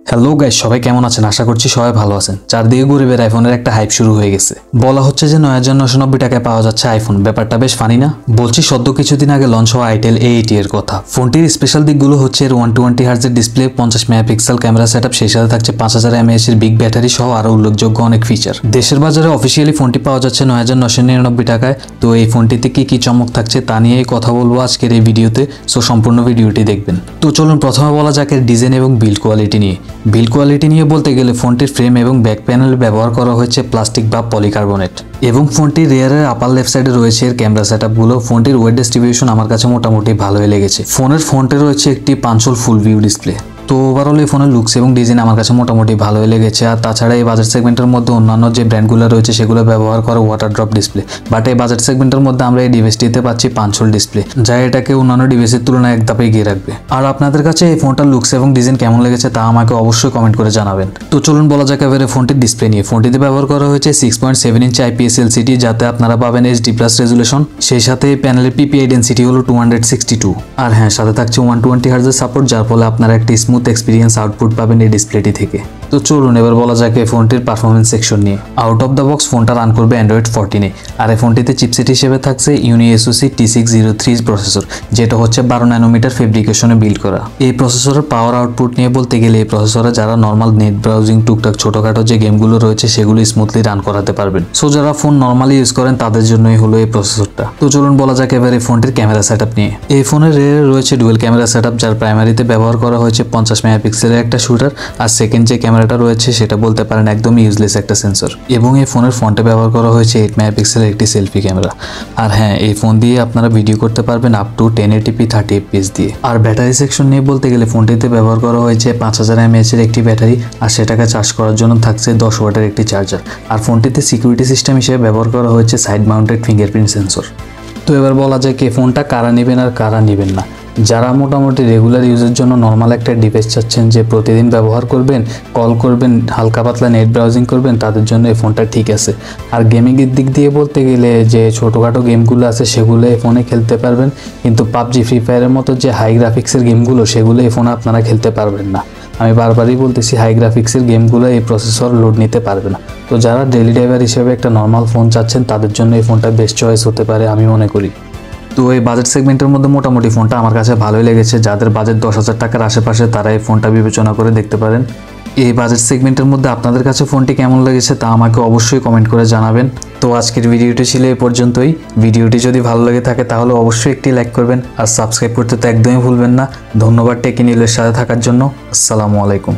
Hello guys, সবাই কেমন আছেন? আশা করছি সবাই ভালো আছেন। চারদিকে ঘুরে বের আইফোনের একটা হাইপ শুরু হয়ে গেছে। বলা হচ্ছে যে ৯,৯৯০ টাকায় পাওয়া যাচ্ছে আইফোন। ব্যাপারটা বেশ ফানি না? বলছি সদ্য কিছুদিন আগে লঞ্চ হওয়া আইটেল A80 এর কথা। ফোনটির স্পেশাল দিকগুলো হচ্ছে এর 120 হার্জের ডিসপ্লে, 50 মেগাপিক্সেল ক্যামেরা সেটআপ, সেই সাথে থাকছে 5000 mAh এর বিগ ব্যাটারি সহ আরো উল্লেখযোগ্য অনেক ফিচার। দেশের বাজারে অফিসিয়ালি ফোনটি পাওয়া যাচ্ছে ৯,৯৯৯ টাকায়। তো এই ফোনটিতে কি কি চমক থাকছে তা নিয়েই কথা বলবো আজকের এই ভিডিওতে। সো সম্পূর্ণ ভিডিওটি দেখবেন। তো চলুন প্রথমে বলা যাক এর ডিজাইন এবং বিল্ড কোয়ালিটি নিয়ে। বিল্ড কোয়ালিটি নিয়ে বলতে গেলে ফোনটির ফ্রেম এবং ব্যাক প্যানেলে ব্যবহার করা হয়েছে প্লাস্টিক বা পলিকার্বনেট, এবং ফোনটির রিয়ারের আপার লেফট সাইডে রয়েছে এর ক্যামেরা সেটআপগুলো। ফোনটির ওয়েট ডিস্ট্রিবিউশন আমার কাছে মোটামুটি ভালোই লেগেছে। ফোনের ফ্রন্টে রয়েছে একটি পাঞ্চল ফুল ভিউ ডিসপ্লে। তো ওভারঅল এই ফোনের লুকস এবং ডিজাইন আমার কাছে মোটামুটি ভালোই লেগেছে। আর তাছাড়া এই বাজেট সেগমেন্টের মধ্যে অন্যান্য যে ব্র্যান্ডগুলো রয়েছে সেগুলো ব্যবহার করে ওয়াটার ড্রপ ডিসপ্লে, বাট এই বাজেট সেগমেন্টের মধ্যে আমরা এই ডিভাইসটিতে পাচ্ছি পাঞ্চল ডিসপ্লে, যা এটাকে অন্যান্য ডিভাইসের তুলনায় এক ধাপে এগিয়ে রাখবে। আর আপনাদের কাছে এই ফোনটার লুকস এবং ডিজাইন কেমন লেগেছে তা আমাকে অবশ্যই কমেন্ট করে জানাবেন। তো চলুন বলা যাক এবারে ফোনটির ডিসপ্লে নিয়ে। ফোনটিতে ব্যবহার করা হয়েছে 6.7 ইঞ্চি IPS LCD, যাতে আপনারা পাবেন HD+ রেজুলেশন। সেই সাথে প্যানেলের PPI ডেন্সিটি হলো 262। আর হ্যাঁ, সাথে থাকছে 120 হার্জের সাপোর্ট, যার ফলে আপনারা একটি স্মুথ এক্সপিরিয়েন্স আউটপুট পাবেন এই ডিসপ্লেটি থেকে। তো চলুন এবার বলা যাক এই ফোনটির পারফরমেন্স সেকশন নিয়ে। আউট অফ দ্য বক্স ফোনটা রান করবে Android 14-এ। আর এই ফোনটিতে চিপসেট হিসেবে থাকছে UniSoC T603 প্রসেসর, যেটা হচ্ছে 12 ন্যানোমিটার ফেব্রিকেশনে বিল্ড করা। এই প্রসেসরের পাওয়ার আউটপুট নিয়ে বলতে গেলে এই প্রসেসরে যারা নর্মাল নেট ব্রাউজিং, টুকটাক ছোটখাটো যে গেমগুলো রয়েছে সেগুলো স্মুথলি রান করাতে পারবেন। সো যারা ফোন নর্মালি ইউজ করেন তাদের জন্যই হলো এই প্রসেসরটা। তো চলুন বলা যাক এবার এই ফোনটির ক্যামেরা সেটআপ নিয়ে। এই ফোনের রেয়ারে রয়েছে ডুয়েল ক্যামেরা সেটআপ, যার প্রাইমারিতে ব্যবহার করা হয়েছে 50 মেগাপিক্সেলের একটা শুটার, আর সেকেন্ড যে ক্যামেরাটা রয়েছে সেটা বলতে পারেন একদম ইউজলেস একটা সেন্সর। এবং এই ফোনের ফ্রন্টে ব্যবহার করা হয়েছে 8 মেগাপিক্সেলের একটি সেলফি ক্যামেরা। আর হ্যাঁ, এই ফোন দিয়ে আপনারা ভিডিও করতে পারবেন আপ টু 1080p 30 fps দিয়ে। আর ব্যাটারি সেকশন নিয়ে বলতে গেলে ফোনটিতে ব্যবহার করা হয়েছে 5000 mAh এর একটি ব্যাটারি, আর সেটাকে চার্জ করার জন্য থাকছে 10 ওয়াটের একটি চার্জার। আর ফোনটিতে সিকিউরিটি সিস্টেম হিসেবে ব্যবহার করা হয়েছে সাইড মাউন্টেড ফিঙ্গারপ্রিন্ট সেন্সর। তো এবার বলা যায় কি ফোনটা কারা নেবেন আর কারা নেবেন না। যারা মোটামুটি রেগুলার ইউজের জন্য নর্মাল একটা ডিভাইস চাচ্ছেন, যে প্রতিদিন ব্যবহার করবেন, কল করবেন, হালকা পাতলা নেট ব্রাউজিং করবেন, তাদের জন্য এই ফোনটা ঠিক আছে। আর গেমিংয়ের দিক দিয়ে বলতে গেলে যে ছোটোখাটো গেমগুলো আছে সেগুলো এই ফোনে খেলতে পারবেন, কিন্তু পাবজি, ফ্রি ফায়ারের মতো যে হাই গ্রাফিক্সের গেমগুলো সেগুলো এই ফোনে আপনারা খেলতে পারবেন না। আমি বারবারই বলতেছি, হাই গ্রাফিক্সের গেমগুলো এই প্রসেসর লোড নিতে পারবে না। তো যারা ডেইলি ড্রাইভার হিসেবে একটা নর্মাল ফোন চাচ্ছেন তাদের জন্য এই ফোনটা বেস্ট চয়েস হতে পারে আমি মনে করি। তো এই বাজেট সেগমেন্টের মধ্যে মোটামুটি ফোনটা আমার কাছে ভালোই লেগেছে। যাদের বাজেট 10,000 টাকার আশেপাশে তারা এই ফোনটা বিবেচনা করে দেখতে পারেন। এই বাজেট সেগমেন্টের মধ্যে আপনাদের কাছে ফোনটি কেমন লেগেছে তা আমাকে অবশ্যই কমেন্ট করে জানাবেন। তো আজকের ভিডিওটি ছিল এই পর্যন্তই। ভিডিওটি যদি ভালো লেগে থাকে তাহলে অবশ্যই একটি লাইক করবেন, আর সাবস্ক্রাইব করতে তো একদমই ভুলবেন না। ধন্যবাদ টেক নিউজের সাথে থাকার জন্য। আসসালামু আলাইকুম।